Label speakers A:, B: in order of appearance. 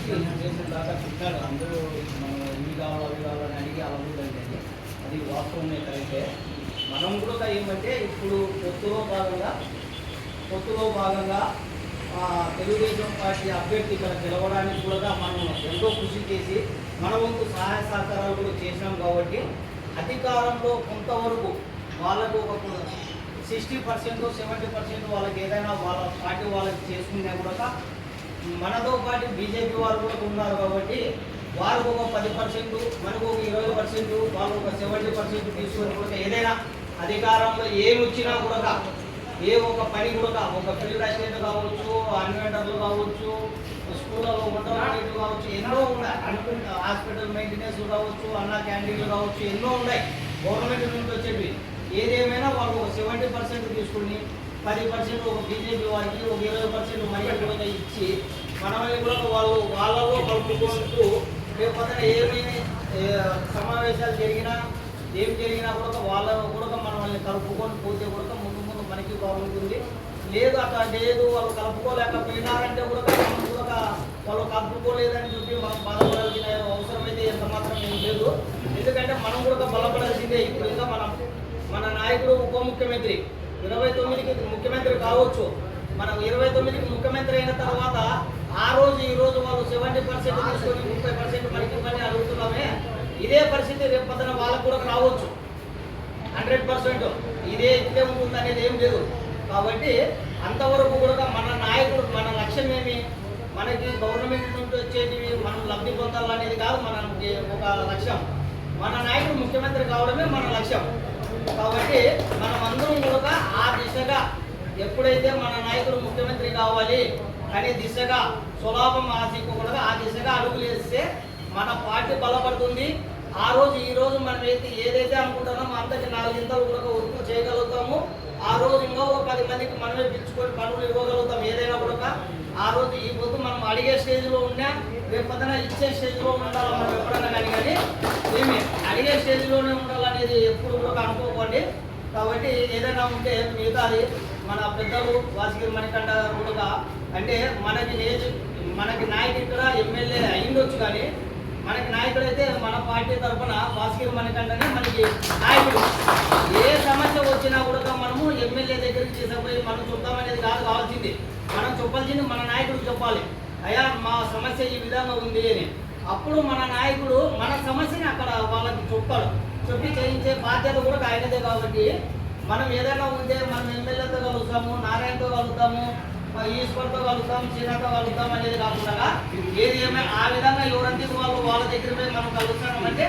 A: చేసిన దాకా చెప్పాడు అందరూ మనం ఇవి కావాలి అవి కావాలని అడిగి అలా ఉందండి. అది వాస్తవమే కరెక్టే. మనం కూడా ఏమంటే ఇప్పుడు పొత్తులో భాగంగా తెలుగుదేశం పార్టీ అభ్యర్థి ఇక్కడ గెలవడానికి కూడా మనం ఎంతో కృషి చేసి మన వంతు సహాయ సహకారాలు కూడా చేసినాం. కాబట్టి అధికారంలో కొంతవరకు వాళ్ళకు ఒక 60% 70% వాళ్ళకి ఏదైనా వాళ్ళ పార్టీ వాళ్ళకి చేసుకున్నా కూడా మనతో పాటు బీజేపీ వారు కూడా ఉన్నారు. కాబట్టి వారికి ఒక 10%, మనకు ఒక 20%, వాళ్ళు ఒక 70% తీసుకొని కూడా ఏదైనా అధికారంలో ఏమి వచ్చినా కూడా ఏ ఒక పని కూడా ఒక ఫీల్డ్ అసిస్టెంట్ కావచ్చు, అన్వెంటర్లు కావచ్చు, స్కూళ్ళలో వంటలు కావచ్చు, ఎన్నో ఉన్నాయి. హాస్పిటల్ మెయింటెనెన్స్ కావచ్చు, అన్న క్యాంటీన్లు కావచ్చు, ఎన్నో ఉన్నాయి గవర్నమెంట్ నుంచి వచ్చేవి. ఏదేమైనా వాళ్ళు ఒక 70% తీసుకుని 10% ఒక బీజేపీ వారికి, ఒక 20% మనకి కూడా ఇచ్చి మనల్ని కూడా వాళ్ళలో కలుపుకుంటూ లేకపోతే ఏమైనా సమావేశాలు జరిగినా ఏం జరిగినా కూడా వాళ్ళలో కూడా మనల్ని కలుపుకొని పోతే కూడా ముందు మనకి బాగుంటుంది. లేదు అట్లా లేదు వాళ్ళు కలుపుకోలేకపోయినారంటే కూడా మనం కూడా వాళ్ళు కలుపుకోలేదని చెప్పి మనం బాధపడాల్సిన అవసరం అయితే ఎంత మాత్రం ఏం లేదు. ఎందుకంటే మనం కూడా బలపడాల్సిందే. ఇప్పుడు ఇంకా మన నాయకుడు ఉప ముఖ్యమంత్రి 29కి ముఖ్యమంత్రి కావచ్చు. మనం 29కి ముఖ్యమంత్రి అయిన తర్వాత ఆ రోజు ఈ రోజు వాళ్ళు 70% తీసుకొని 30% మనకి పని అడుగుతున్నామే. ఇదే పరిస్థితి రేపు పొద్దున వాళ్ళకు కూడా రావచ్చు. 100% ఇదే ఉంటుంది అనేది ఏం లేదు. కాబట్టి అంతవరకు కూడా మన నాయకుడు మన లక్ష్యం ఏమి, మనకి గవర్నమెంట్ నుంచి వచ్చేటివి మనం లబ్ధి పొందాలనేది కాదు మనకి ఒక లక్ష్యం. మన నాయకుడు ముఖ్యమంత్రి కావడమే మన లక్ష్యం. కాబట్టి మనం అందరం కూడా ఆ దిశగా ఎప్పుడైతే మన నాయకుడు ముఖ్యమంత్రి కావాలి అనే దిశగా సులాభం ఆశించకుండా ఆ దిశగా అడుగులు వేస్తే మన పార్టీ బలపడుతుంది. ఆ రోజు ఈ రోజు మనం ఏదైతే అనుకుంటున్నామో అంతకి 4 ఇంతలు కూడా వర్క్ చేయగలుగుతాము. ఆ రోజు ఇంకో 10 మందికి మనమే పిలుచుకొని పనులు ఇవ్వగలుగుతాం. ఏదైనా కూడా ఆ రోజు ఈ పొద్దు మనం అడిగే స్టేజ్లో ఉన్నా రేపు పొద్దున ఇచ్చే స్టేజ్లో ఉండాలి. మనం ఎప్పుడన్నా కానీ ఏమి అడిగే స్టేజ్లోనే ఉండాలనేది ఎప్పుడు కూడా అనుకోకండి. కాబట్టి ఏదైనా ఉంటే మిగతాది మన పెద్దలు వాసిగిరి మణికంఠ గారు కూడా అంటే మనకి నాయకుడు ఇక్కడ ఎమ్మెల్యే అయిండొచ్చు, కానీ మనకి నాయకుడు అయితే మన పార్టీ తరఫున వాసిగిరి మణికంఠనే మనకి నాయకుడు. ఏ సమస్య వచ్చినా కూడా మనము ఎమ్మెల్యే దగ్గరికి తీసుకుపోయి మనం చెప్తామనేది కాదు కావాల్సింది. మనం చెప్పాల్సింది మన నాయకుడికి చెప్పాలి. అయ్యా మా సమస్య ఈ విధంగా ఉంది అని. అప్పుడు మన నాయకుడు మన సమస్యని అక్కడ వాళ్ళకి చెప్తాడు. చెప్పి చేయించే బాధ్యత కూడా ఆయనదే. కాబట్టి మనం ఏదైనా ఉంటే మనం ఎమ్మెల్యేతో కలుగుతాము, నారాయణతో కలుగుతాము, ఈశ్వర్తో కలుగుతాం, శ్రీనాథ్తో కలుగుతాం అనేది కాకుండా ఏది ఏమైనా ఆ విధంగా ఎవరంతా వాళ్ళ దగ్గర మనం కలుగుతామంటే